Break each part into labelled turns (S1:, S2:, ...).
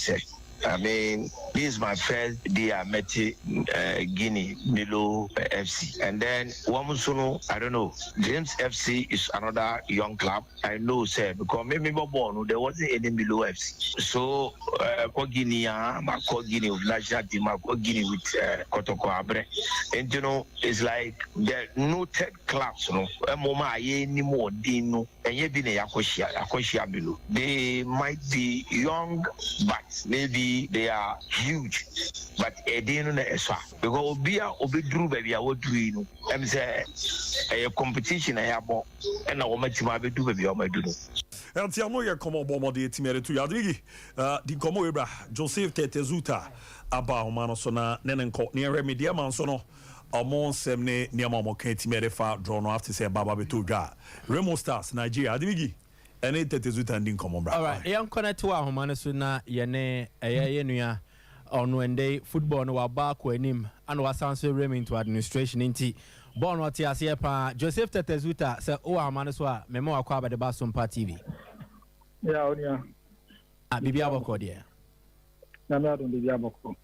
S1: said. I mean, this is my first day I met Guinea, Milo FC. And then Wamusuno, I don't know, James FC is another young club. I know, sir, because maybe born, there wasn't any Milo FC. So, Guinea, my Guinea of national team, my Guinea with Kotoko Abre. And you know, it's like the noted clubs, you know, Moma, any more, Dino, and you been a Yakoshia Milo. They might be young, but maybe they are huge, but they don't know because obi drew baby I would do I'm say a competition I have and I want to do baby I might do.
S2: And Tiamo ya komo bomo de timere tu yadigi di komo ebra Joseph Tetezuta aba omano so na nenenko ne remedia man so no omo nsem ne niam omo kan timere fa draw no after say baba beto dwa Remo Stars Nigeria adigi ene Tetezuta ndin komo bra.
S3: All right, yan connect to ahomano so na yene yenua onu ende football no wa ba ko anim and wa sanso remain to administration nti born what ya se pa Joseph Tetezuta say o ahomano so a memo akwa abade ba Sompa TV.
S4: Yeah, onia.
S3: Bibi aboko de.
S4: Na me adon bibi aboko.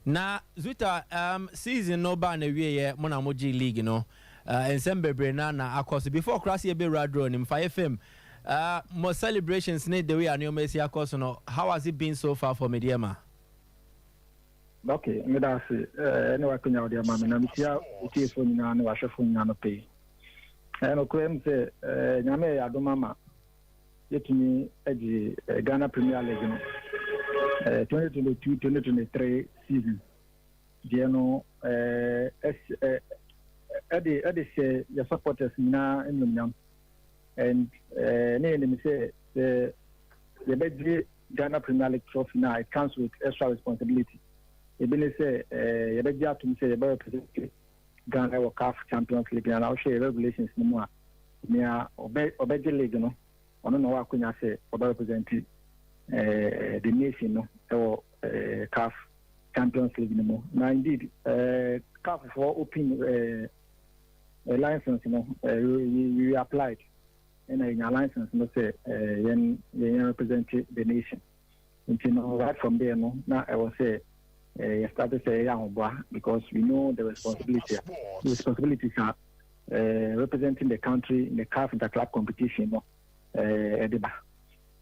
S3: Na Zuta season no ba na wie ye mo na moji league no ensem bebre na akose before cross ye be radro nim fa FM more celebrations need the way Anio course no. How has it been so far for Mediema?
S4: Okay, me da se anyway kunya odi ama me na misia utie so nyina na wahwefo nyina no pay. No kwem se nyame ya do mama yetumi agi Ghana Premier League no 2022-2023 season. Dia no ade say your supporters na enyam and me say the big Ghana Premier League trophy now it comes with extra responsibility. Even say you beg to say about Ghana World Cup Champions League and I'll share regulations no more. Near obey league no. I don't know what can say about representing the nation no or CAF Champions League no more. Now indeed CAF for open license you know we applied. And in a license, no say, when represent the nation. And you know, right from there, no, now I will say, you started to say, because we know the responsibility. The responsibilities are representing the country in the CAF interclub competition, no, at the back.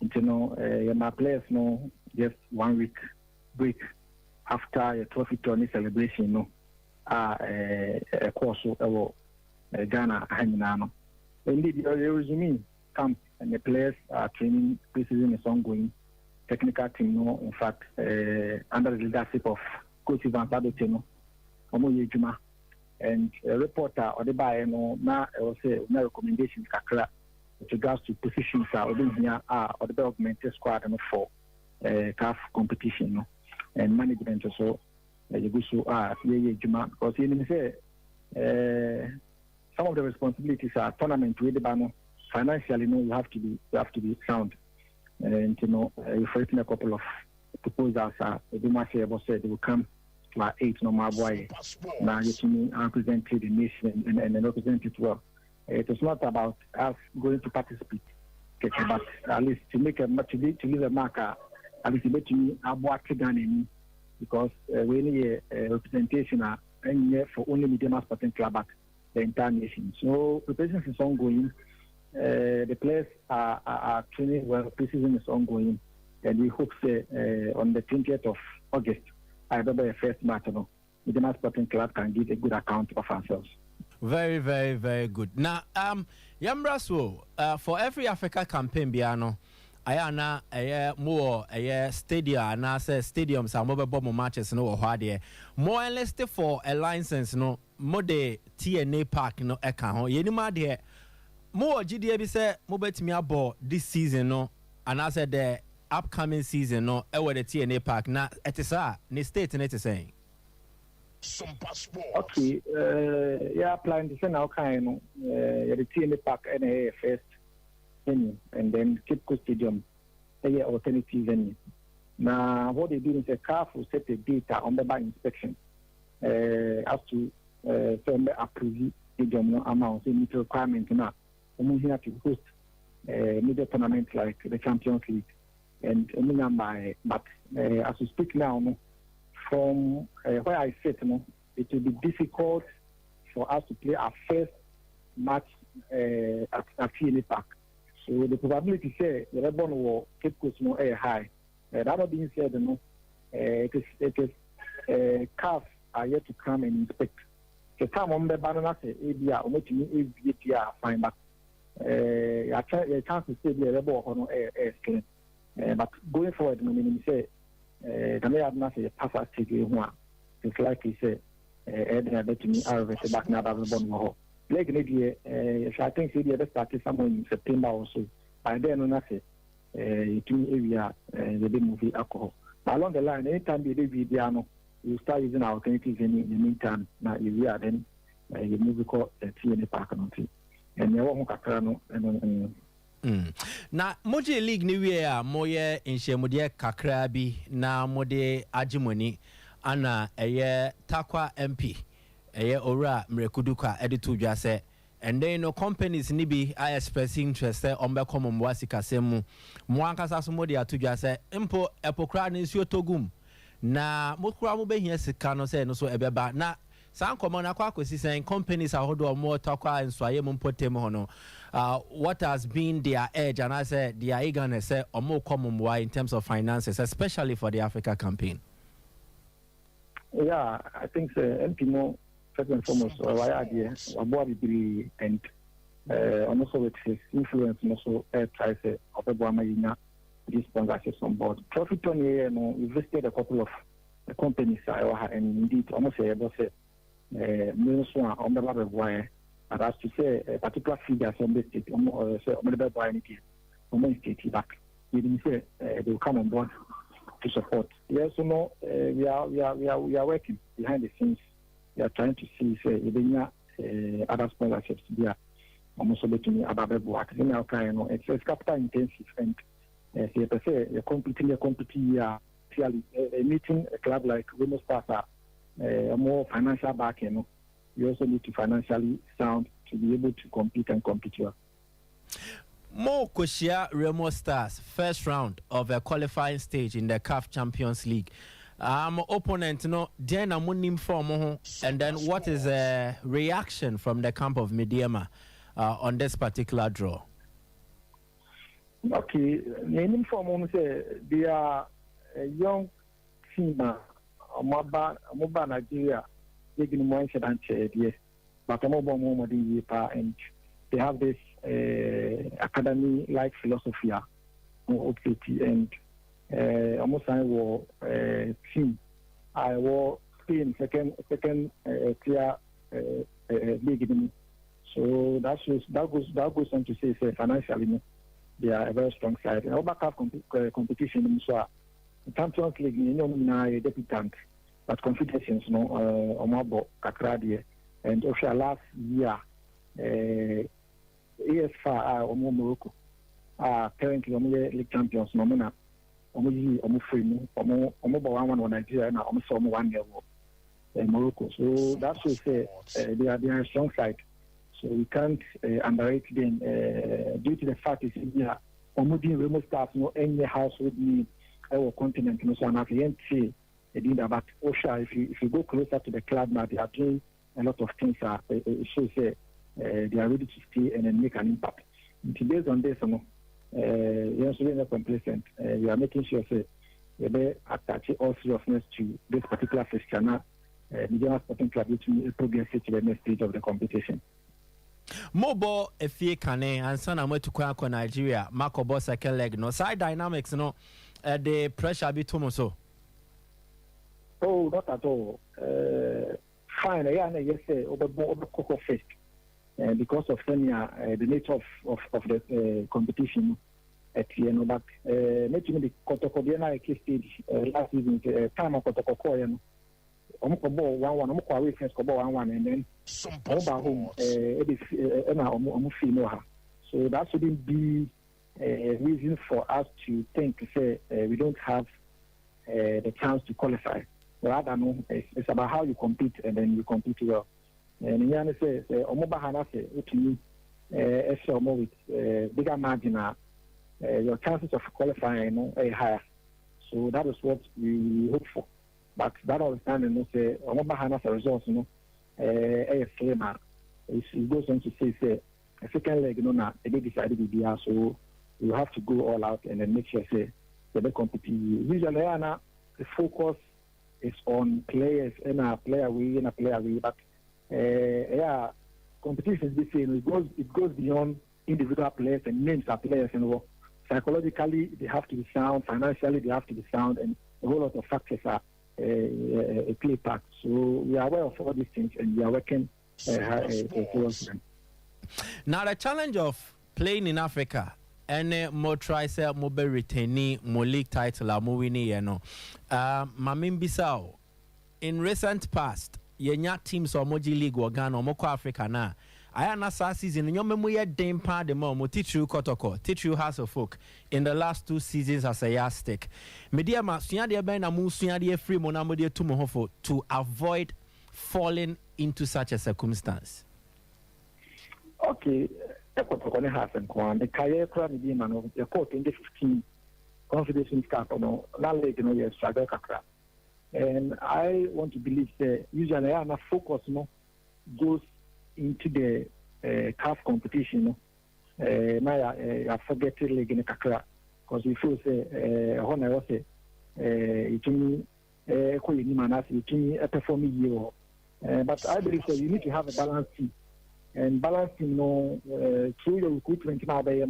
S4: And you know, my players know just 1 week break after a trophy tourney celebration, no, a course of Ghana, Haminano. Indeed, your resume camp and the players are training. Preseason is ongoing. Technical team, no, in fact, under the leadership of Coach Ivan Padoteno, Omoye Juma, and a reporter or the buyer, no, now I will say no recommendations kakra with regards to positions are here or the augmented squad and for CAF competition, no, and management also. You go so Juma because you say. Some of the responsibilities are tournament with the banner. Financially, no, you have to be sound. And you know, you're facing a couple of proposals. The said they will come to our 8 normal boy. Now you to me represent the nation and represent it well. It is not about us going to participate, but at least to make a much to leave a marker. At least to me Ghana because we need a representation for only medium sporting club. The entire nation. So preparation is ongoing. The players are training well. Preseason is ongoing, and we hope on the 20th of August, I remember the first match. No, the Sporting Club can give a good account of ourselves.
S3: Very, very, very good. Now, Yambraso, for every Africa campaign, Biano. Ayana more stadium and I say stadiums are mobile bomb matches no or more or less for a license no more the TNA park no account yenima there more GDA be say mobile to me about this season no and I said the upcoming season no where the TNA park na it is ni state and it is saying
S4: okay yeah plan to send now kind the TNA park NA first venue and then Cape Coast Stadium a alternative venue. Now what they do is a CAF will set the data on the by inspection as to approve stadium amount in requirement now. We here to host major tournaments like the Champions League and but as we speak now, no, from where I sit, no, it will be difficult for us to play our first match at TNA Park. So the probability say the Rebel will keep Coast no high. That being said, no, it is CAF are yet to come and inspect. The time on the banana say ABR or make me ABR fine, but I chance to say the Rebel or no air clean. But going forward, no meaning say the may have not say pass us to one. It's like he said, let me out of the back now of the bottom. Like maybe I think the other started somewhere in September or so. By then, on say to area the big movie alcohol. But along the line, anytime we do video, we start using our alternatives in the meantime. Now, if we are then the movie called TNA Park and you won't kakra and
S3: na moje league ni wie a moye enhyemude kakra bi na mode agimoni ana eye takwa MP eye ora mrekuduka editu dwa se and then no companies ni bi are expressing interest on be come mo asikasem mo ankasa so mode atudwa se impo epokra ni nsuo togum na mokura mo behia sika no se no so ebeba na san komo na kwa kwesi sen companies ahodo mo takwa nsoaye mo potem hono what has been their edge and I said their eagerness or more common why in terms of finances, especially for the Africa campaign?
S4: Yeah, I think MPMO first and foremost why idea and also with his influence and also tries of the these sponsorships on board. Profit on year we visited a couple of companies and indeed almost able to say on the level of why. And as to say a particular figure from the state, or say, state back, you didn't say they will come on board to support. Yes or no, we are working behind the scenes. We are trying to see, say, other sponsorships there. Almost looking at other work. It's capital intensive and you're competing, clearly, meeting a club like Remo Stars a more financial backing. You also need to financially sound to be able to compete and compete well.
S3: Mo Koshia Remo Stars, first round of a qualifying stage in the CAF Champions League. Opponent, no, then I'm winning for and then what is the reaction from the camp of Mediama on this particular draw?
S4: Okay, the inform say they are a young team, Moba Nigeria. Yes, but and they have this academy-like philosophy and almost I was team. I was Spain second clear league. So that goes on to say financially they are a very strong side. And over competition, so the Champions League, you know, a debutant. But confederations, no, Omabo, Kakradi, and also last year, ASFA, Omo Morocco, are currently league champions, Nomina, Omo Free, Omo 1 Nigeria, and almost 1 year in Morocco. So that's what say they are a strong side. So we can't underrate them due to the fact is here, Omo Remo Stars, no any household need our continent, no so I'm but Osha, if you go closer to the club now, they are doing a lot of things. It shows they are ready to stay and then make an impact. And based on this, you're also not complacent. You are making sure they attach all seriousness to this particular fixture. Now, the Sporting Club to progress to the next stage of the competition.
S3: Mobo Efie Kane and son I'm to Kwanko Nigeria, Marco Boss second leg. No side dynamics, no, the pressure be too much so.
S4: Oh, not at all. Fine, yes, over Coco first. Because of the nature of the competition at the end of that. Making the Kotoko case stage last season, time of Kotoko, Omoko 1-1, Omoko away first, 1-1, and then Sompa home, so that shouldn't be a reason for us to think, say, we don't have the chance to qualify. Rather, no, it's about how you compete, and then you compete well. And Yana says, Omoba Hanase, with me, with bigger margin, your chances of qualifying are higher. So that is what we hope for. But that understanding, say, on one hand, as a result, a slimmer. It goes on to say, a second leg, now they decided to be here, so you have to go all out and then make sure, say, they compete. Usually, the focus is on players and a player way and a player way, but competition is the same. It goes beyond individual players and names of players, psychologically they have to be sound, financially they have to be sound, and a whole lot of factors are a play part. So we are aware of all these things and we are working towards them.
S3: Now the challenge of playing in Africa and more try say more be retaining more league title or more winning, Mamin Bissau in recent past yenya teams or moji league or Ghana or moko Africa na ayana sa season nyo memu ye den pa de mo teach you kotoko teach you House of Folk in the last 2 seasons as a yardstick media ma sua de ben na mu sua de free mo na mo de to mo hofo to avoid falling into such a circumstance.
S4: Okay, kotoko ne has and kwan the career kra media man of the court in 2015 Confederation Cup no na league no yes struggle kakra. And I want to believe that usually our focus goes into the CAF competition. Now I forget the league in Kakra because we feel say honor was it me performing year. But I believe that you need to have a balanced team and balancing through your recruitment now. I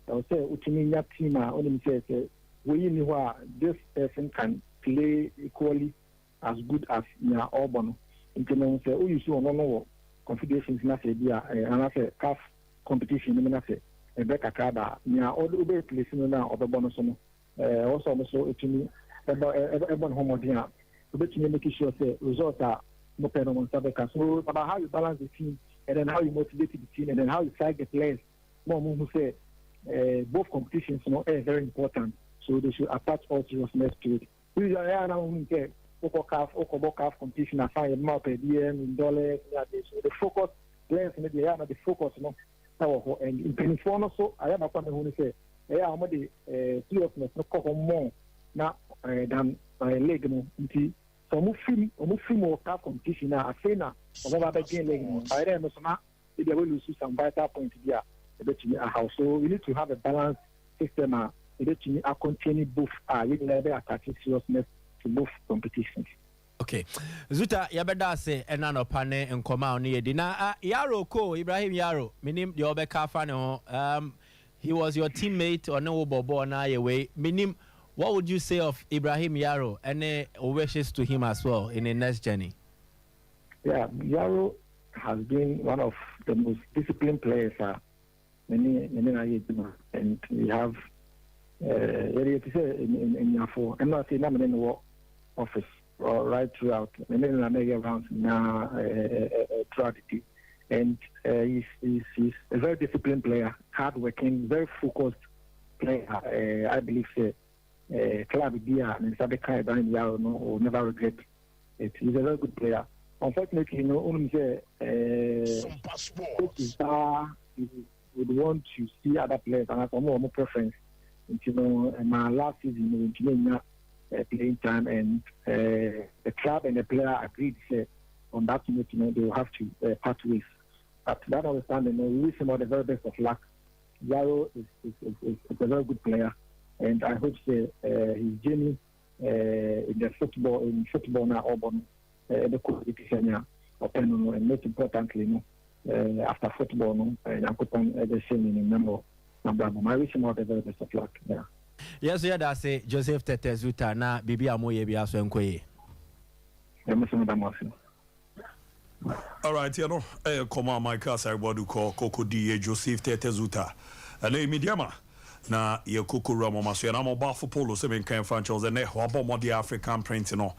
S4: would say Uchimiya team only says we know this person can play equally as good as Nia Auburn. In terms of you see no confederations na say dia and I say CAF competition na say e be kakada Nia all the place na Auburn so also it me Auburn homodia to be make sure say results are no permanent sabeka. So about how you balance the team and then how you motivate the team and then how you try the players more who say both competitions are very important, so they should attach all seriousness to it. Usually, I don't care. CAF competition, I find more per DM in dollars. So the focus, players in the focus, and in California, so I am a person who say, I'm the seriousness, no more now than leg. So, more CAF competition now. I say now, I'm about to leg. By then, they will lose some vital points here. So, we need to have a balanced system. A continue both you level attaching seriousness to both competitions.
S3: Okay. Zuta yabeda say enano pane nkoma oni edi na Yaro ko Ibrahim Yaro minim the obeka fa ne ho he was your teammate or no bobo na yewe minim what would you say of Ibrahim Yaro and wishes to him as well in the next journey?
S4: Yeah, Yaro has been one of the most disciplined players and we have in Yafo, I'm not saying I'm in the office or right throughout, and then I make around now throughout the team. And he's a very disciplined player, hardworking, very focused player. I believe Club Dia and Sabeka will never regret it. He's a very good player. Unfortunately, only would want to see other players and have more preference. My last season, playing time, and the club and the player agreed on that note, they will have to part ways. But that understanding, we wish him all the very best of luck. Yaro is a very good player, and I hope his journey in football now, Auburn, the competition, and most importantly, after football, I wish him all the very best of luck. Yeah.
S3: Yes, yeah, that's it. Joseph Tetezuta na bibi amoye bi aso enkoye.
S2: All right, you know, come on, my class, I want to call Coco D. Joseph Tetezuta. And mediama. Na ye Coco Ramo Maso, and I'm about for polo 7 can franchise and wabo mo the African print, and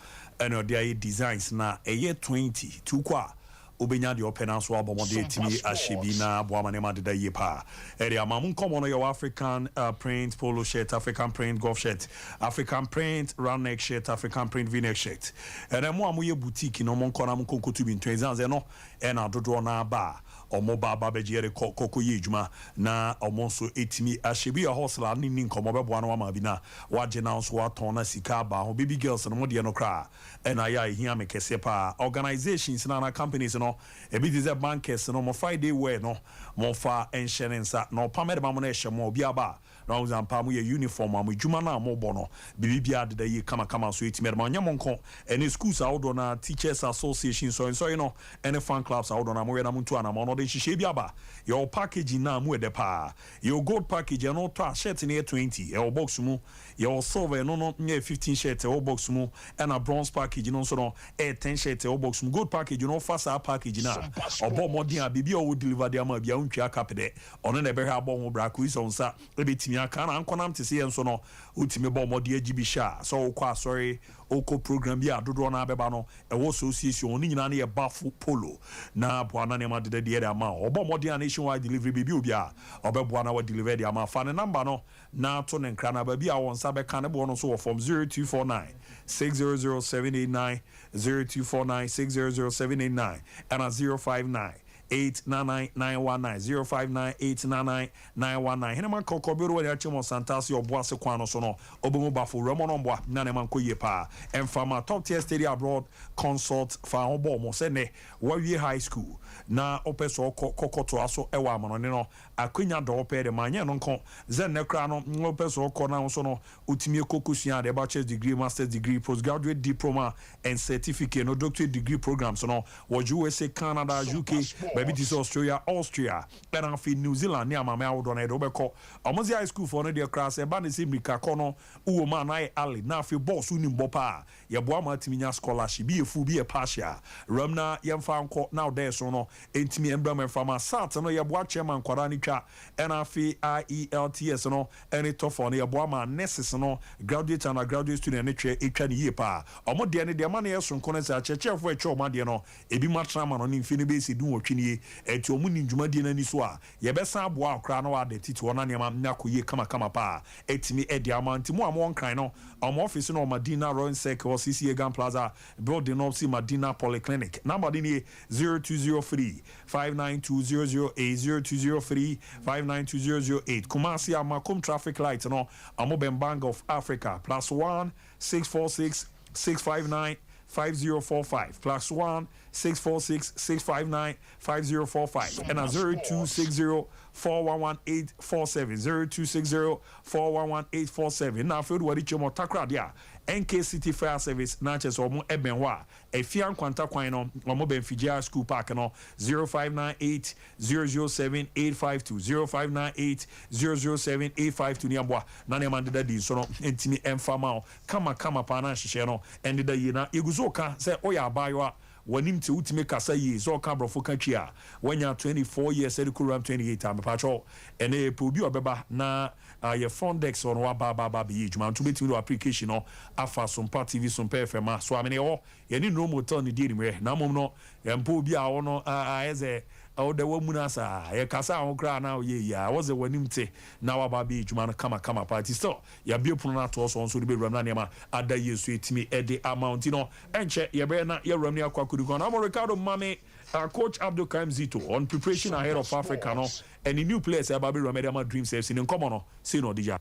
S2: their designs na a year 20 kwa. Ubenya the open answer about the timi ashibina boamanema de yepa area mamun come on your African print polo shirt, African print golf shirt, African print round neck shirt, African print v-neck shirt, and then mo amuye boutique no mon kona mun konko to be twins and no and adodo na ba ɔmo ba bɛgye yɛde kɔkɔ yɛ adwuma na ɔmo nso ɛtumi ahyɛ bi a hosla ne ni nkɔmmɔ bɛboa no wama bi na wagye na nso watɔn na sika aba ho baby girls no mo deɛ no koraa ɛna yɛ a ɛhia me kɛseɛ paa organizations na companies no ebi te sɛ bankers no mo Friday wear no mo fa ɛnhyɛ ne nsa na ɔpam ɛde ma mo no ɛhyɛ mo obi aba na wo zampa mo yɛ uniform a mo adwuma na mo bɔ no bibia deda yi kama so ɛtumi ɛde ma ɔnyɛ mo nko ɛne schools ahodoɔ na teachers association so no ɛne fan clubs ahodoɔ na mo yɛ na mo ntu ana mo no de hyehyɛ bi aba yɛ package na mo ɛde paa yɛ gold package ɛno tɔ a shirt ne yɛ 20 ɛwɔ box mu yɛ silver ɛno no nyɛ 15 shirt ɛwɔ box mu ɛna bronze package no nso no 10 shirt ɛwɔ box mu gold package no fa saa package na ɔbɔ mmɔden a biribi a ɔwɔ deliver de ama bia wontwa kapɛdɛ ɔno na ɛbɛhwɛ abɔ ho bra ko iso nsa ɛbɛtumi aka na ankɔnam te sɛ yɛn nso no wotumi bɔ mmɔden agyi bi hyɛ a sɛ wokɔ asɔre wokɔ program bi a dodoɔ no abɛba no ɛwɔ association ɔno nyinaa no yɛ bafo polo na boa na nneɛma deda deɛ de ama ɔbɔ mmɔden a nationwide delivery biribi obi a ɔbɛboa na wa deliver de ama fa ne number no na to ne nkra na baabi a wɔn nsa bɛka ne boɔ no so wɔ form 0249 600789 0249 600789 ɛna 059 899-919 059-899-919 Henema Kokobiro where Chimo Santasi or Boise Quano Sono Obumu Bafo Ramonon Bois Naneman Koyepa and from a top tier study abroad consult for Obomo Sene Warrior High School na Opeso Kokoto Aso Ewa Manonino Akunya Dope de Mania Nonko Zen Necrano Opeso Kona Sono Utimio Kokusia the bachelor's degree master's degree postgraduate diploma and certificate no doctorate degree programs so was USA Canada UK Baby, this Austria, and I feel New Zealand near my mouth on a Robeco. Almost high school for an idea class, a band is in Mikakono, Uman, I Ali, Nafi Boss, Unim Bopa, Yabuama Timina scholarship, be a fool, be a pasha. Ramna, Yam Farm Court now there, so no, Intimi and Bremen from a Sat, and Yabua Chairman Quaranica, and I feel IELTS, no, and it tough on Yabuama, necessary, graduate and a graduate student, each year pa. Omo Diani, the money else from Conesa, Church of Wecho Madiano, Ebi Matraman on Infinity do chini eti omuni ndwumadi na ni so a ye besa aboa akra na wa de titi wona ne ma na koye kama pa etimi edi amanti mu amon kran no omo office no Madina Royal Circle CC Egan Plaza building up si Madina Polyclinic number ni 0203 592008 0203 592008 Kumasi Amakum traffic light no Amoben Bank of Africa +1 646 659 5045 +1 646 659 5045 and a 0260 411847 0260 411847 now feel what you takra dia NK City Fire Service Natchez or mo ebenwa a fian kwanta kwan no mo benfigia school park no 0598 007 852 0598 007 852 ni amboa na ne man de so no entimi emfama kama pa na hyehyɛ no ende da yi na eguzo ka sɛ oya abayo wanim te utime kasa yi so ka brofo ka twi a wanya 24 years edi kuram 28 am patro ene po bi obeba na ye fondex on wa ba bi juma nto betimi do application no afa Sompa TV Sompa FM so amene wo ye ni no motor ni di ni na mom no ye mpo bi a wo no eze o de wa munasa ye kasa ho kra na ye ya wo ze wanim te na wa ba bi juma no kama party still ya bi opuno na to so de be ram na nema ada yesu etimi edi amount no enche ye be na ye ram ni akwa I'm Ricardo Mame, Coach Abdul Karim Zito on preparation ahead of Africa, no, and the new players Babi Ramedama Dream Saves in common, say no, Dija.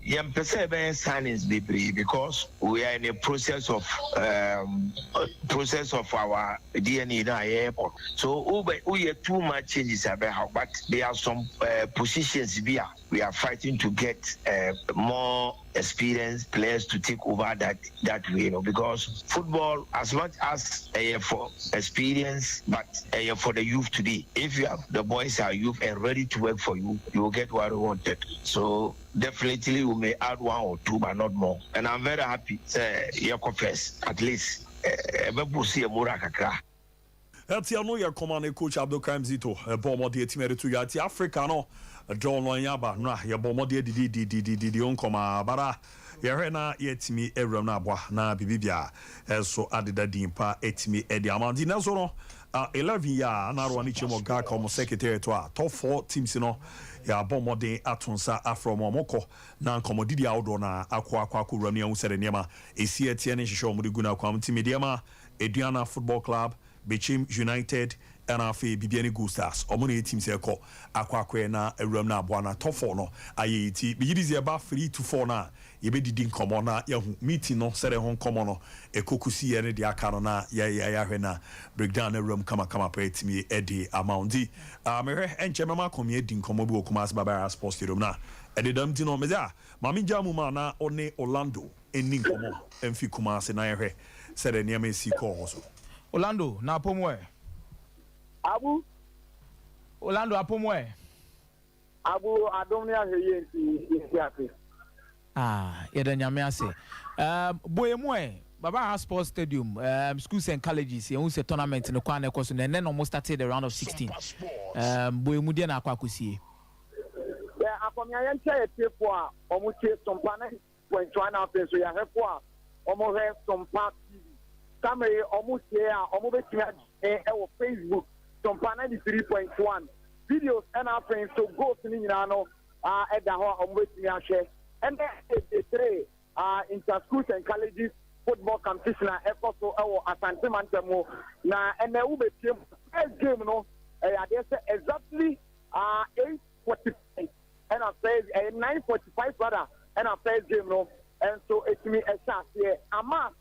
S1: Signings because we are in a process of our DNA in our airport. So we have too much changes about, but there are some positions we are fighting to get more experienced players to take over that way, because football, as much as for experience, but for the youth today, if you have the boys are youth and ready to work for you, you will get what you wanted. So definitely we may add one or two, but not more. And I'm very happy, first, at least,
S2: That's your new command coach Abdul Karim Zito, Bomo de Timere to Yati Africa, no, John Loyaba, no, ya Bomo de Unkoma, Bara, Yarena, Yetimi, Eramnabwa, na Bibia, so added the dimpa, etimi, Ediamandi Nazono, 11 year, Narwanichimo Gak, almost secretary to our top 4 teams, you know. Ya bomo de atunsa afro momoko na nkomodidi awdo na akwa kuramia usere niema esi etiene hihwe omudi guna kwa mtimi diema Eduana Football Club Bichim United and afei bibia ne go stars omo na team se ekọ akwa na awuram na aboa na top 4 no ayeti bigidi aba 3 to 4 na ye be didi nkomo na yahu meeting no sere ho nkomo no ekokusi ye ne de aka no na ya hwe na breakdown na room kama pa etimi edi amoundi mehwe enche mama komi edi nkomo bi okumas babara sports stadium na ededam di no meza mami jamu ma na one Orlando eni nkomo emfi kumase na hwe sere ne ma si ko so
S5: Orlando na pomwe
S4: Abu
S5: Orlando apomwe
S4: Abu adomni aheye nti ase
S5: yɛda nyame ase boyemwe baba sports stadium schools and colleges yɛhu sɛ tournament no kwan ɛkɔ so na ɛnɛ no mo started the round of 16 boyemu deɛ na akɔ akɔsie
S4: akomya yɛnkyɛ yɛtiefo a ɔmo tie Sompa 9.1 na afei so yɛhwɛfo a ɔmo hwɛ Sompa TV kamere ɔmo tie a ɔmo bɛtumi ɛwɔ Facebook Sompa 93.1 videos ɛna afei so goals ni nyinaa no ɛda hɔ a ɔmo bɛtumi ahwɛ and then three inter-schools and colleges football competition so Asante Mantemo na and the Ube first game no exactly 8:45 and a first 9:45 rather and a first game no and so it's me a chance here ama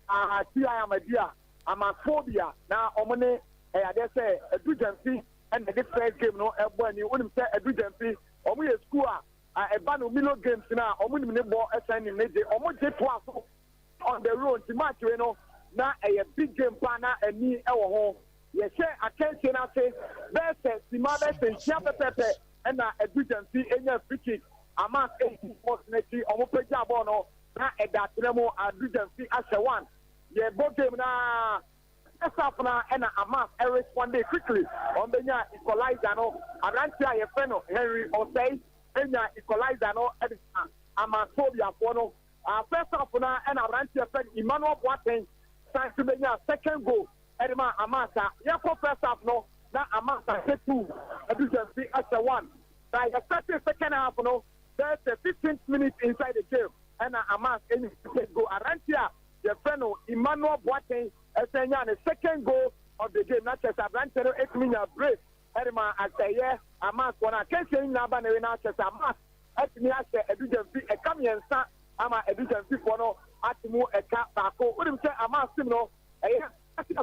S4: Amadia amaphobia na omone edujancy and the first game no ebani unim say edujancy omo ye school a no milo games na omo ni ball SN neje omo je to on the road to match we no na a big game pa na ani e wo ho ye share attention na say best sima best tia pepe and na edujancy enya free kick ama sports neji omo peja ball no na e da tremo edujancy as one ye ball game na Esafna and Amas responded quickly on the equalizer no Arantia ye feno Henry Osei Enya equalizer no amaphobia for no first half na and Arantia fed Emmanuel Boateng sign to the second goal Edema Amasa yako first half no na Amasa hit 2 efficiency as a 1 now the second half no there's a 15th minute inside the game and Amas any go Arantia the feno Emmanuel Boateng the second goal of the game, not just a branch, 8 minutes break. Edema, I say, yeah, a mask when I can't say Naba, not just a mask. At me, I say, a come here and start. I'm a edition for no, at move a cap back. Wouldn't say a mask, no, a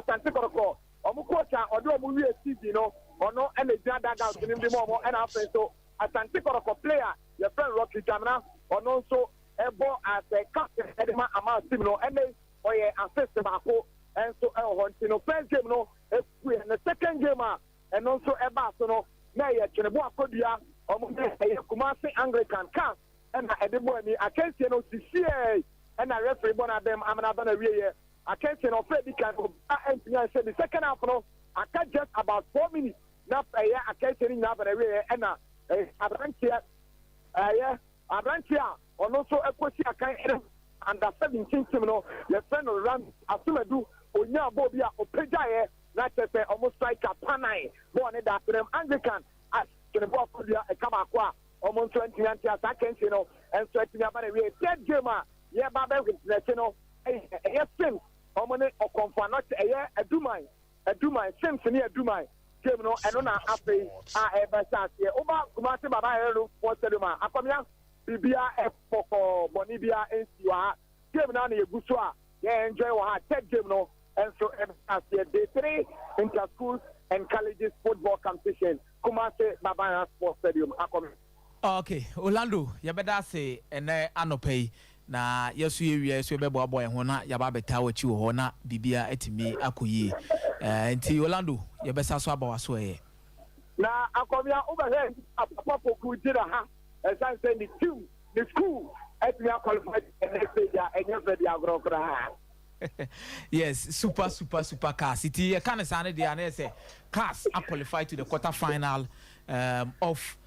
S4: Santiago, or Mukocha, or do a movie, you know, or no, and the Jada out in the moment, and after so, a Santiago player, your friend Rocky Jamana, or no, so a ball as a captain, Edema, a mask, no, and they, or a system, and so first game no and the second game and also so no na ye Chenebo Akodia Kumasi Anglican cast and Edebo I can't say no CCA and I referee one of them I'm not gonna real I can't say no Freddy can and said the second half no I can't just about 4 minutes not I can't say now but and Abrantia or also a question I can't under 17 team no your friend will run Asumedu Onya Bobia Opejaye not say almost like a panai born that them Anglican as to the ball for a Kamakwa almost 20 years seconds you know and 20 years third game yeah Baba with national yes sim omone or confirm not a Dumai Simpson a Dumai game no and on happy Ebasa here over Kumasi Baba Hero for Seduma Akomia Bibia for Bonibia and Siwa game now in Gusua yeah enjoy our third game no and so as the day 3 inter-schools and colleges football competition Kumasi Baba Sports Stadium Akomia.
S5: Okay, Orlando, you better say and anopay na yesu ye so be boa boy ho na ya ba beta wachi ho na bibia etimi akoyi nti Orlando you better so aba waso e
S4: na Akomia over here papa poku dira ha as I say the school etimi qualified next stage and you be agro kra.
S5: Yes, super cast. It can say they say cast are qualified to the quarter final of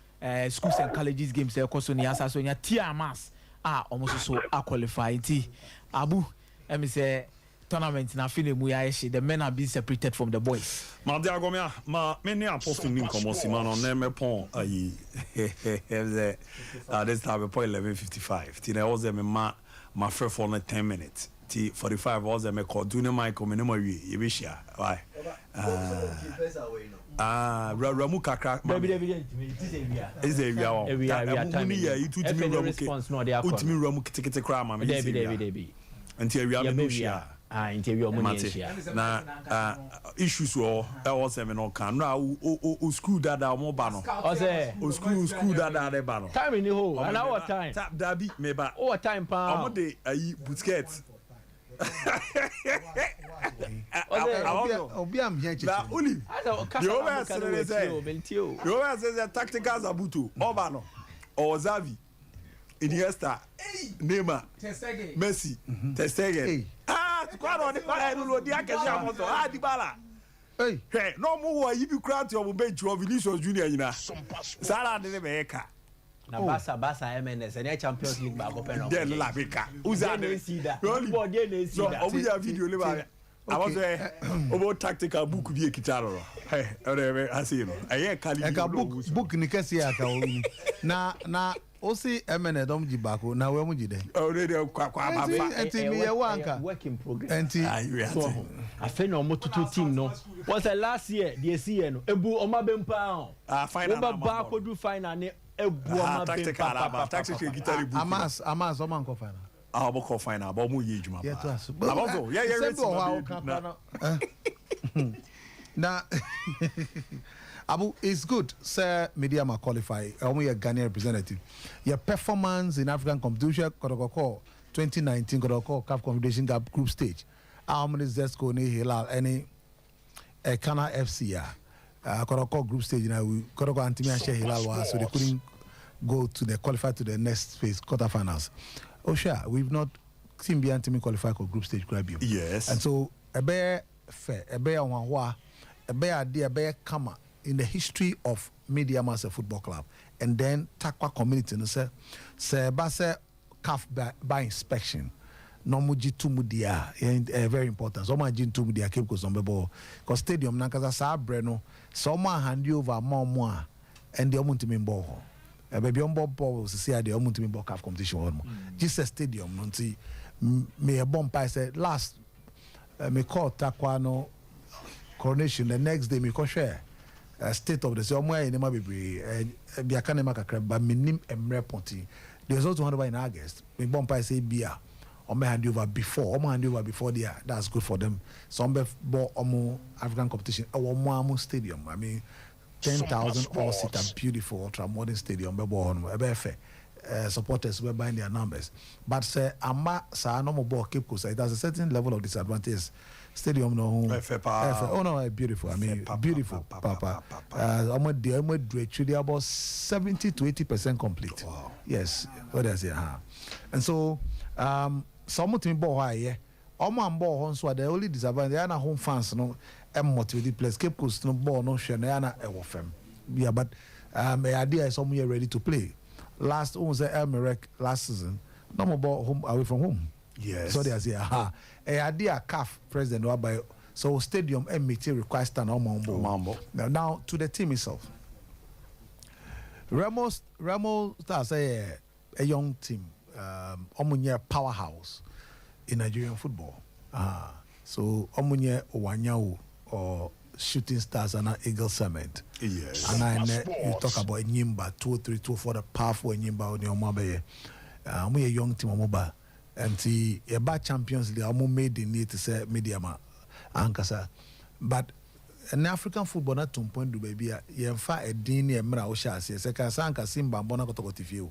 S5: schools and colleges games. They also ni asa so nya TMAS almost so are qualified. Abu, let me say tournament na feel mu ya the men are being separated from the boys.
S2: Ma dia gomia ma many apostle nim komo sima no na me pon ayi this time point 11:55 ti na was me ma free for 10 minutes T 45 was a call Junior Michael minimum Yvisha. Why? Ramu Kakra. Is a real until we are interview na issues or else no can now school that more bano school that they bano
S3: time in the hole and our time
S2: tap dabi meba
S3: our time pa
S2: amode ayi buskets
S6: obi am here
S2: na only you always say tactical zabuto obano or Zavi Iniesta, Neymar, Messi, Ter Stegen. Squad on the fire, no, the Akasha, Dybala. Hey, no more. You be crowd your bench of Vinicius Junior. You know, Salah de Meka.
S3: Na Barca MNS and Champions League back open up.
S2: Then La Beca. Who's that? So, we have video. I was about tactical book via Kitaro. Hey, I see you. I hear Kali
S6: book Nikasia. Na Osi MN dom jibako na we mu jide.
S2: Already kwa
S6: enti me wanka
S3: work in progress.
S6: Enti
S3: so afa na omotutu team no. Was last year the year no ebu omabempa on.
S2: Final
S3: ba ko do final ne ebu omabempa.
S2: Tactical guitar book.
S6: Amas oman ko final.
S2: Aboko final ba mu ye juma.
S6: Yeah to us.
S2: Aboko
S6: na Abu, it's good, sir. Media ma qualify. I'm a Ghanaian representative. Your performance in African competition, 2019, CAF Confederation Cup group stage. How many Zesco ne Hilal any Kana FC group stage now? We Antimia share Hilal was so they couldn't go to the qualify to the next phase quarterfinals. Oh sure, we've not seen Antimi qualify for group stage grab you.
S2: Yes,
S6: and so a bear fair, a bear one a bear dear a bear kama. In the history of Media Master Football Club, and then Takwa community, no say Base CAF by inspection. No muji tumudia, very important. So much jin tumudia keep goes on the ball. Cause stadium nankaza sa breno. So much hand you over more, and the omuntimin ball. Baby on ball was see the omuntimin ball CAF competition. Just a stadium, no see. Me a bomb I said last. Me call Takwa no coronation. The next day me call share. State of the somewhere in the Mabibri, Biakanema Kakra, but minim emre ponti. There's also one in August. We bump I say beer, or may hand over before, or hand over before the that's good for them. Some bought Omo African competition, or Moamo Stadium. I mean, 10,000 all seater, beautiful, ultra modern stadium, supporters were buying their numbers. But say, Ama sa no more ball Cape Coast, it has a certain level of disadvantage. Stadium no oh no beautiful. I mean beautiful papa. I'm actually about 70 to 80% complete. Wow. Yes, what I say, and so some team ball high, ball so the only disadvantage they are home fans no motivated players. Cape Coast no ball no share na yeah, but the idea is some ready to play. Last was the Elmerek last season. No more ball home away from home.
S2: Yes.
S6: So they say, a idea CAF president by so stadium MT requires an Mambo. Now to the team itself. Remo starts a young team, Omunye powerhouse in Nigerian football. So Omunye Owanyao or Shooting Stars and Eagle Cement.
S2: Yes.
S6: And you talk about Nyimba 2-3, 2-4, the powerful Nyimba on your mobile. We a young team mobile. And see a bad Champions League, I'm made in need to say media ankasa. But an African football not to point to baby, you fight a dini and mera osha says, a casanka simba bonacotocotifu.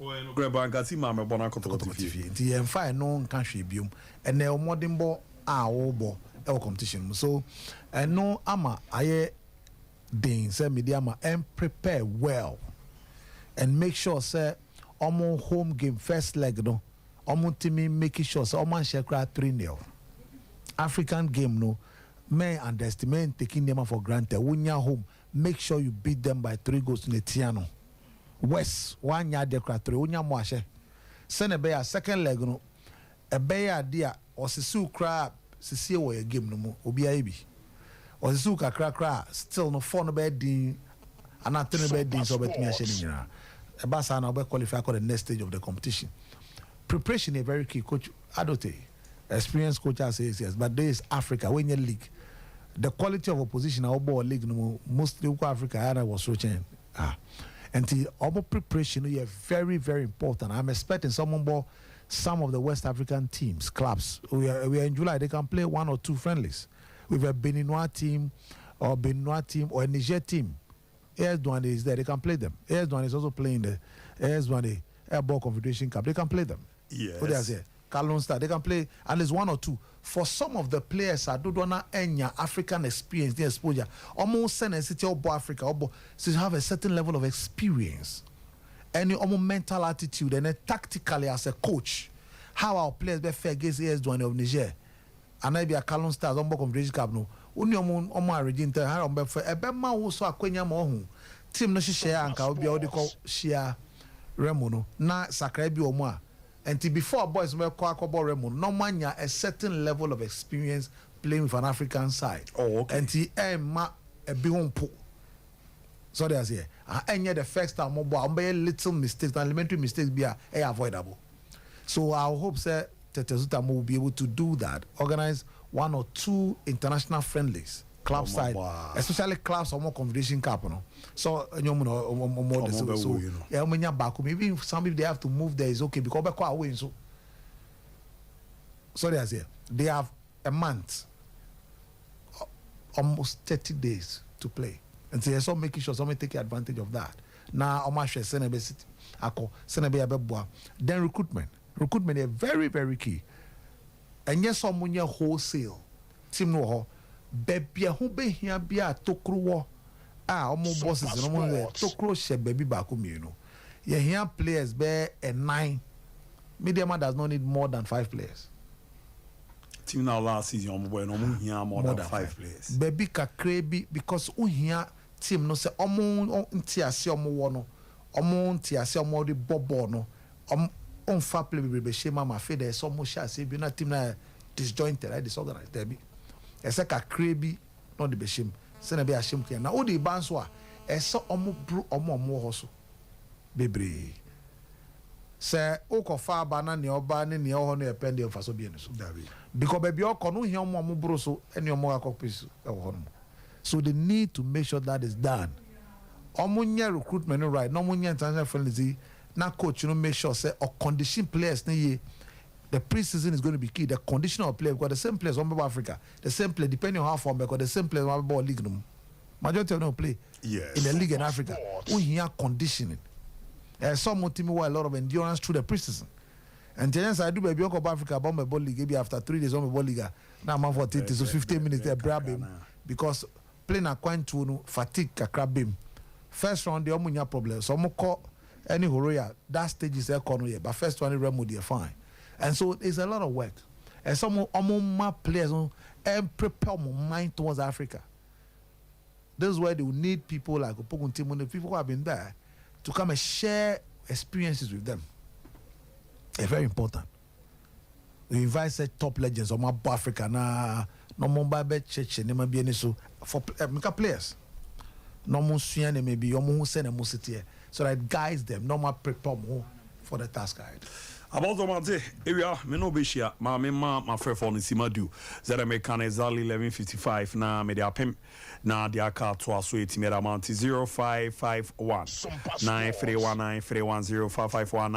S2: Grabanka Simba bonacotocotifu.
S6: The fire no country bium, and the modern ball our ball, our competition. So, and no ama, I ding, say media and prepare well and make sure, say, almost home game, first leg, no. Omutimi making sure so Oman Shekra 3-0. African game no may underestimate taking them for granted. When you're home, make sure you beat them by 3 goals to the Tiano. West 1 yard de 3 unya mwashe. Send a bear second leg no. A bear dia or sisu crab sisi wo game no mo obi aibi. Or sisu kakra still no 4 no bed din and 3 bed din so bet me ahye ni nyina. E ba sa na be qualify for the next stage of the competition. Preparation is very key, Coach Adote. Experienced coaches says yes, but there is Africa when you league. The quality of opposition our ball league no mostly Africa was searching. And the our preparation is very, very important. I'm expecting some of the West African teams, clubs. We are in July, they can play 1 or 2 friendlies. With a Beninois team or a Niger team. AS1 is there, they can play them. AS1 is also playing the AS1 Airball Confederation Cup. They can play them.
S2: Yes.
S6: What they say? Kalon Star, they can play at least 1 or 2. For some of the players, I don't want any African experience, the exposure. Almost send a city of Africa, so you have a certain level of experience. Any almost mental attitude, and then tactically as a coach, how our players be fair against AS1 of Niger. And I be a Kalon Stars on Confederation Cup no. Only on region tell how be for a bema also akwenya mo team no share anka obi o de call share Remo no na sakra bi omo a and before boys we call akobor Remo no manya a certain level of experience playing with an African side.
S2: Oh, okay.
S6: And he ma a bi po. So there's here. And the first time mobile be little mistakes, elementary mistakes be avoidable. So I hope say Tetezuta will be able to do that. Organize 1 or 2 international friendlies, club side, especially clubs or more Confederation Cup. No? So, maybe some if they have to move there is okay because they're quite away. So they have a month, almost 30 days to play. And so you're making sure somebody take advantage of that. Now, I'm sure Senegal City, then recruitment. Recruitment is very, very key. And yes, someone wholesale team no ho baby who be here be a tokro almost bosses no more tokro she baby back you know. You hear players be a 9. Mediama does not need more than 5 players.
S2: Team now last season no here more than 5 players.
S6: Baby kakrebi because who here team no say omo ntiase omo wo no omo ntiase omo de bobo no on fa play be shema ma fe there so much as be na team na disjointed right disorganized there be ese ka krebi no de be shem se na be ashem ke na o de ban so a ese omo bru omo ho so bebre se o ko fa ba na ne oba ne ne ho no e pende o fa so be ne so because baby o ko no hi omo bru so ene omo akopis e ho no so they need to make sure that is done omo nya recruitment right no omo nya international friendly. Now, coach, make sure say or condition players. The preseason is going to be key. The condition of players because the same players on Africa, the same player depending on how far because the same players on league. Majority of them play in the league in Africa. We hear conditioning. Some team who a lot of endurance through the preseason. And then I do baby on Africa about my ball league. Maybe after 3 days on my ball league, now I'm for 30 so 15 minutes there grab him because playing a coin to fatigue grab him. First round the omunya problem. So I'm call. Any Horoya, that stage is economy, but first one remedy fine. And so it's a lot of work. And some my players and prepare my mind towards Africa. This is where they will need people like Opogun Timon, the people who have been there, to come and share experiences with them. It's very important. We invite such top legends of my Africa no more church and never be any so for players. No more Suyan maybe your more send a musity. So that it guides them, no more prepare more for the task guide.
S2: About the Mate area, me be share. My friend for Nisima do. Zara me can exactly 11:55 na me dia pem na dia car to aso eti me amount 0551 9319 310 551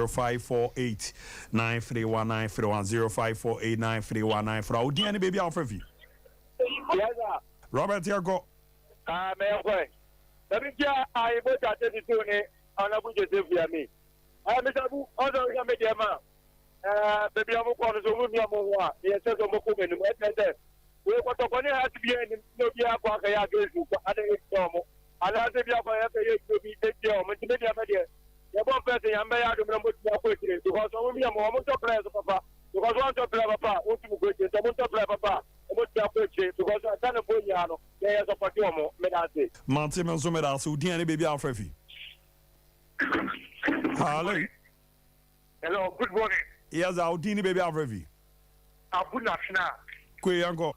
S2: 0548 9319 310 548 for Audi and baby out for you.
S7: Yes, sir.
S2: Robert Yago.
S7: Me let me get I both at the tune and I would just give me. I miss a book other media man. Baby, I'm going to move your more. Yes, I'm going to move it. We want to have to be in the Nokia against you. I think and I think you have to be a deal. Media. The one person I may have to remember quickly because some of you are more players, Papa. Because one to play Papa, want to go to the play Papa. Because I can't put you on. There's a Patomo, Medasi.
S2: Monty Manzomedas, who didn't baby Alfrefi. Hello.
S7: Hello, good morning.
S2: Yes, I'll dini baby Alfrefi.
S7: Abu Nashna.
S2: Kuyango.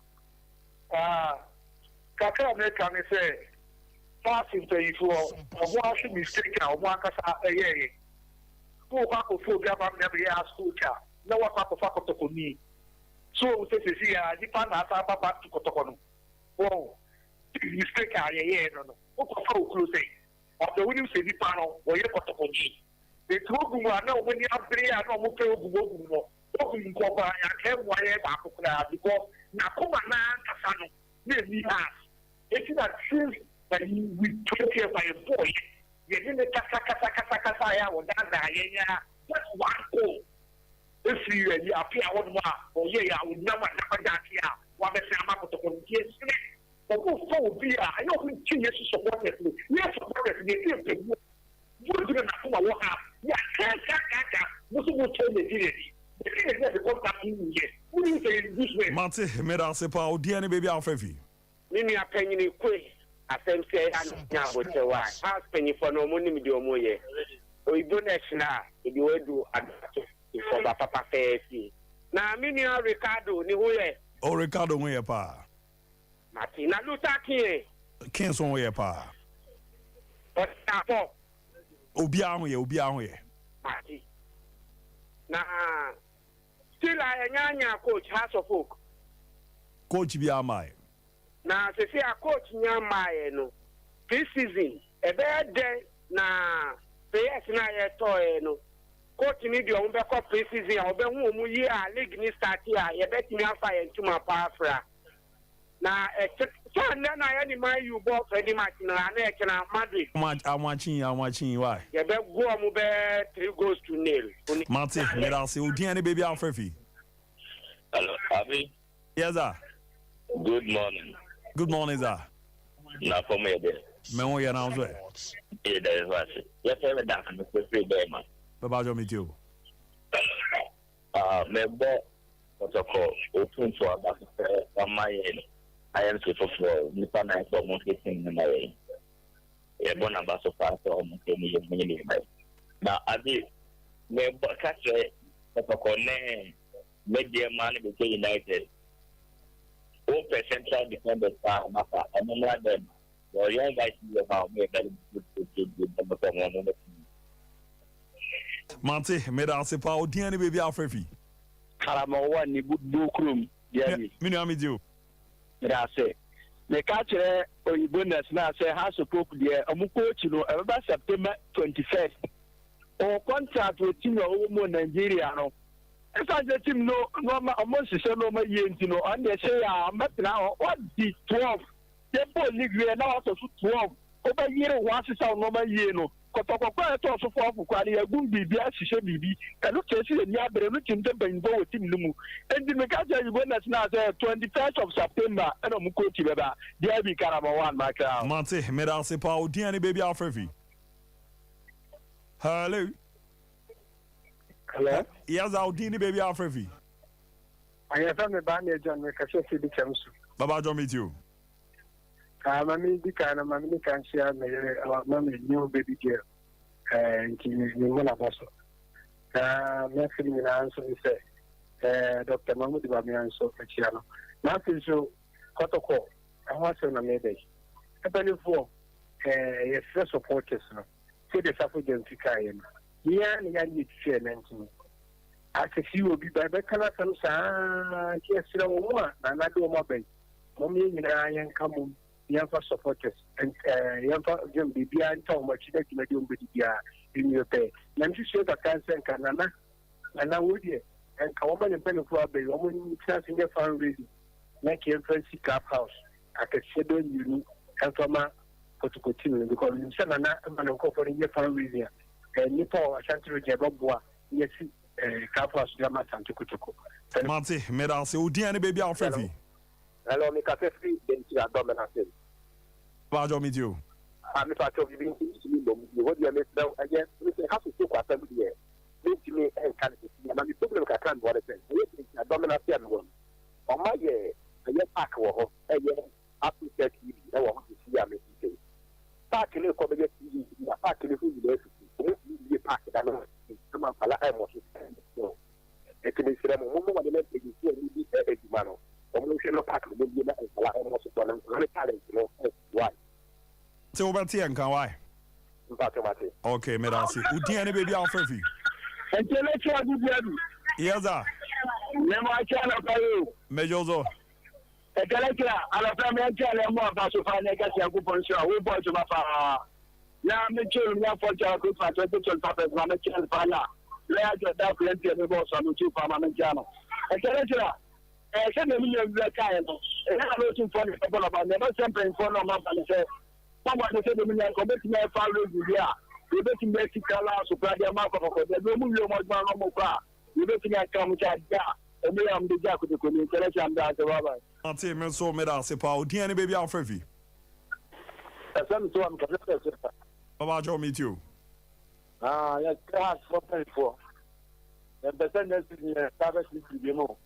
S7: Kaka American say, passing to you for a washing mistake now, one cassa a year. Who have to full government never asked school child. na wakɔ akɔfa kɔtɔkɔni so sɛ nipa na asa papa to kɔtɔkɔ no wɔn mistake a yɛyɛ no wokɔfa wo kuro sɛ ɔbɛ wonim sɛ nipa no wɔyɛ kɔtɔkɔni etu ogun a na wɔn ni abere a na wɔn fɛ ogun no ogun nkɔba yɛakɛ mu ayɛ baako koraa because n'akoma naa nkasa no na emi house eti na since we 20 years by a boy yɛde ne kasa ayɛ a wɔdaadaa yɛnya just one goal efiri yɛ yi afi a wɔn mu a ɔyɛ yɛ a wɔnam a napagya ase a wɔabɛsɛn ama kɔtɔkɔ nti esene ɔmo fɔ obi a ɛyɛ ɔmo ti yɛ so supporters no yɛ supporters no yɛ fɛ mu wɔn ti na n'akoma wɔ ha yɛ akɛkɛkɛkɛ muso mo kyɛn ne di yɛ di yɛ di yɛ de kɔnta fi mu yɛ wɔn yi sɛ yɛ di so yɛ.
S2: mate mmeda ase pa odiɛ ne beebi afɛfi.
S8: ne nua panyini koe asɛm sɛ anya abotɛwa house panyinfoɔ no ɔmo nim deɛ ɔmo yɛ oyibo no akyina a ebi wadu adato ifɔba papa fɛɛfie na me nua ricardo ne ho yɛ.
S2: o ricardo ho yɛ paa.
S8: mate na luta
S2: kin so ho yɛ paa.
S8: ɔsafɔ.
S2: obiara ho yɛ.
S8: mate na still a yɛnyanya coach house of folk.
S2: coach bi ama yɛ.
S8: na sisi a coach nyamaye no pre-season ebe de na players na ye toy no coach ni di on be ko pre-season a obe hu omu yi a league ni start a ye betimi afa ye ntuma paafra na na ye ni man you ball friendly match na e kena Madrid
S2: amwachin why
S8: ye be go omu be 3-0.
S2: Martin merase odian ne baby afrefi.
S9: Hello Abi.
S2: Yes sir. Good morning, sir.
S9: Na for me there.
S2: Me won here now so.
S9: Yeah, that is what. Yes, I have that for free there, man.
S2: Baba jo meet you.
S9: Me bo protocol open for about my I am so for nipa na for mo ketin na my. Yeah, bon aba so far so mo kemi yemi mai. Na Abi me bo catch protocol ne media man be United. Open central defenders are matter. I'm not them. The young guys about me very good.
S2: Mante, medase pa odian ne baby afrefi.
S10: Karama one ni bukrum. Yeah,
S2: me no am you.
S10: Medase. Me catch oyibo na say has a poke there. Omu coach no about September 21st. O contract with team o Nigeria no. If I just no almost say no my year, you know, and they say, I'm now what the 12. They both league now also 12. Over year, once is our normal year, no. Kotoko also for Kwani, a good BB, she said BB, and look at the Yabra, looking them in both Team Lumu. And the Mekaja, you went as now 21st of September, and I'm coaching about the Abbey Karama one, my car.
S2: Mante, Medase Pau, Diani baby Alfrefi. Hello.
S4: Hello?
S2: Yes, I'll dini baby Alfrefi.
S4: I have a band John Mekasha City Champs.
S2: Baba John meet you.
S4: Mammy, the kind of mammy can share our mammy new baby girl. And Kimona Basso. Nothing in answer, he said, Dr. Mahmoud Bamian so Pachiano. Nothing so Kotoko. I want to know maybe. A penny for a first supporters. So they suffer them to carry him. Yeah, I need to share 19. As if you will be by the color from San Kiesra, and I do my best. Mommy and I come young supporters and young Jim Bibia and Tom, what you make you in your pay. Then she said, I can't send Canana, and I would hear. And a woman in Penny Club, a woman in your fundraising, like your fancy club house. I can schedule you and from a to continue because in Sanana, I'm offering your fundraising. Nipo Ashanti Jabobwa, yes, Kapas Jama Santukutuko.
S2: Mate, Medase, Udiani baby Alfrefi.
S7: Hello, Mika Fefi, then to Abdominal.
S2: Bajo meet you.
S7: I'm a part of the you what you make now again. We have to talk about the year. To me and can't see. And the problem I can't what I say. Abdominal one. On my year, a year pack or a year up to 30 years. I want to see a message. Pack in the comedy, pack in the food. Pack that come on, I was so. It is a moment when the next thing is a man. Emotional pack will be almost a talent, you know. Why?
S2: So, what's here and can why? Okay, Medasi. Udiani baby Alfrefi.
S10: And tell us what you do.
S2: Yes, sir.
S10: Nemo chana payo.
S2: Mejozo.
S10: E kalekira ala family chana mo abaso fa na kasi akupon so we boy to mafa. Na me chulu nya for cha ko fa to papa ma me chana fa la. La ya da plenty me boss am to fa ma me chana. E kalekira se me mi yɛ kai no e na lo tun for the people about never sempre for no ma ba se. Someone say the mi yɛ ko bet me fa lo bi a. You bet me make kala so pra dia ma ko ko de mo mu yo mo ma no mo kwa. You bet me come cha ja. E me am de ja ko ko ni kele cha nda se baba.
S2: Ante me so me da se pa o dia ne baby afrefi.
S10: E se mi so am ka se.
S2: Baba jo meet you.
S10: Ah, ya class for for. E be se ne si ni service ni bi mo.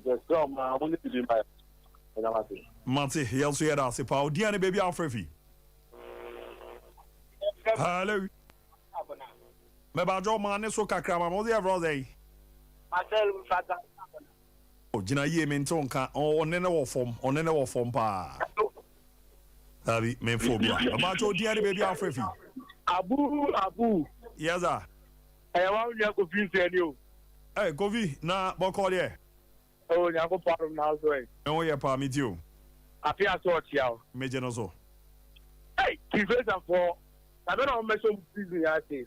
S10: Just come mo ni bi ma.
S2: Mate, he also had us a power. Diana baby Alfrefi. Hello. Meba jo man so kakra ma mo dey every day.
S10: Marcel Fata.
S2: O jina ye me ntonka onene wo form pa. Abi me phobia. Meba jo Diana baby Alfrefi.
S10: Abu.
S2: Yes sir.
S10: E wa nya ko fi se ni o.
S2: Eh, Govi na boko there.
S10: Oh, nya ko paru na so e.
S2: No ye pa meet you.
S10: Apia so tia o.
S2: Meje no so.
S10: Hey, prevent for I don't know how much season ya say.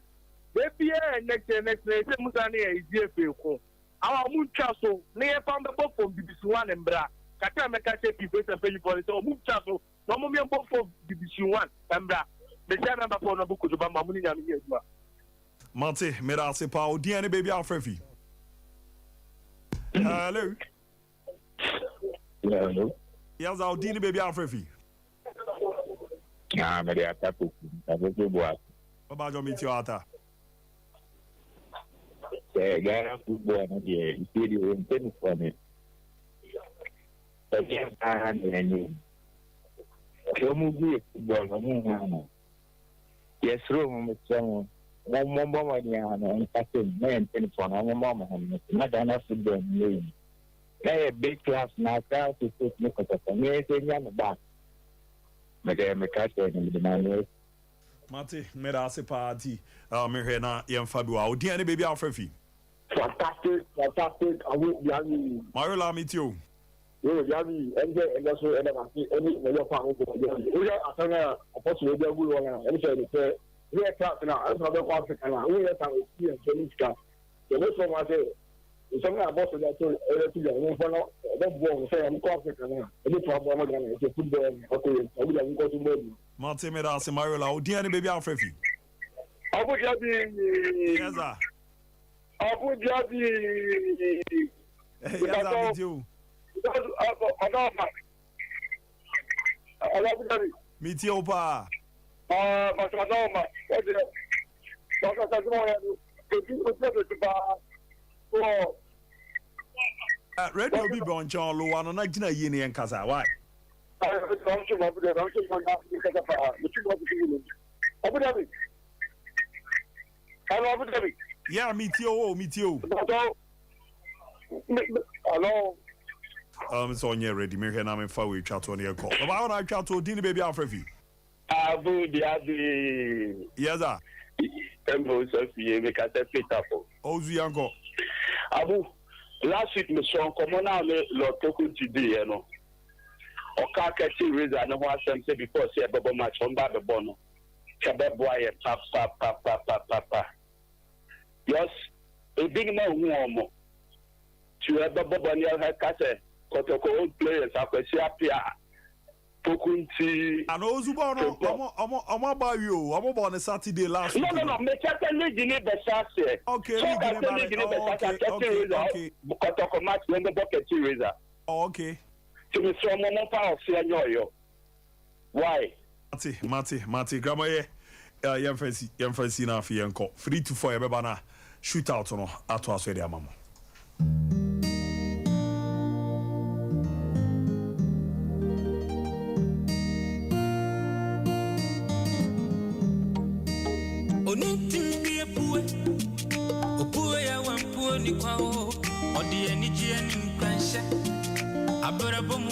S10: Baby next say musa na e die fe ko. Awa mu twa so na ye pa mbebo for BBC1 mbra. Kata me ka say prevent for you for so mu twa so. No mo me mbebo for BBC1 mbra. Me say na ba for no buku ba ma mu ni nya me edua.
S2: Mate, me da se pa o dia ne baby Alfrefi. Hello.
S9: Hello.
S2: Yes, I'll deal baby Alfrefi.
S9: Ah, me dia tapu. Tapu boa.
S2: Baba jo meet you ata.
S9: Gara football na dia. Studio in tennis for me. Tapi ni. Kamu gue football kamu mana? Yes, room macam Momba mania na kasi men tennis for na mama na dana football ni. Kaya big class na ka to put me ko ta me se nya na ba. Me ka se ni de na.
S2: Mate, me da se party. Me he na yem fadu a. Odi ani baby Alfrefi.
S10: Fantastic. I will be happy.
S2: Mariola meet you.
S10: Yo, Yami, and so and any your partner. We are asana opportunity to go on and say we are class now. As another African now. We are some experience in class. The most of my day. Something about that to everything. No, no, don't go say I'm African now. Any problem again? It's a football. Okay, I will go to bed.
S2: Mate, me da se Mariola. Odi ani baby Alfrefi.
S10: Abu Dhabi.
S2: Yes sir.
S10: Abu Dhabi.
S2: Yes sir, meet you. Meet you pa. Radio bi bon John lo wa no na gina yi ne nkasa why? Yeah, meet you.
S10: Hello.
S2: So on ready. Me here na me fa we chat on your call. But I want to chat to Dini baby Alfrefi.
S10: Abu Dhabi.
S2: Yes sir.
S10: Embo Sophie me ka te fit up.
S2: Ozu yanko.
S10: Abu, last week me so komo na me lo toku today no. Oka kati Reza no wa sem say before say bebo match on ba be bono. Kebe boy pa. Yes, e big man hu omo. To a bebo ni ha ka say kotoko old players akwesi apia. Pokunti.
S2: And Ozu bono omo ba you. Omo bo on Saturday last week.
S10: No. Me check the league ni be say.
S2: Okay,
S10: okay. Kotoko match when the bucket Reza.
S2: Oh, okay.
S10: To me so mo pa of say yo. Why?
S2: Mate, grandma ye yemfancy na afi yenko 3-4 ye beba na shoot out no ato aso de amamo.
S11: Odi eni ji eni nkwanhye abara bomu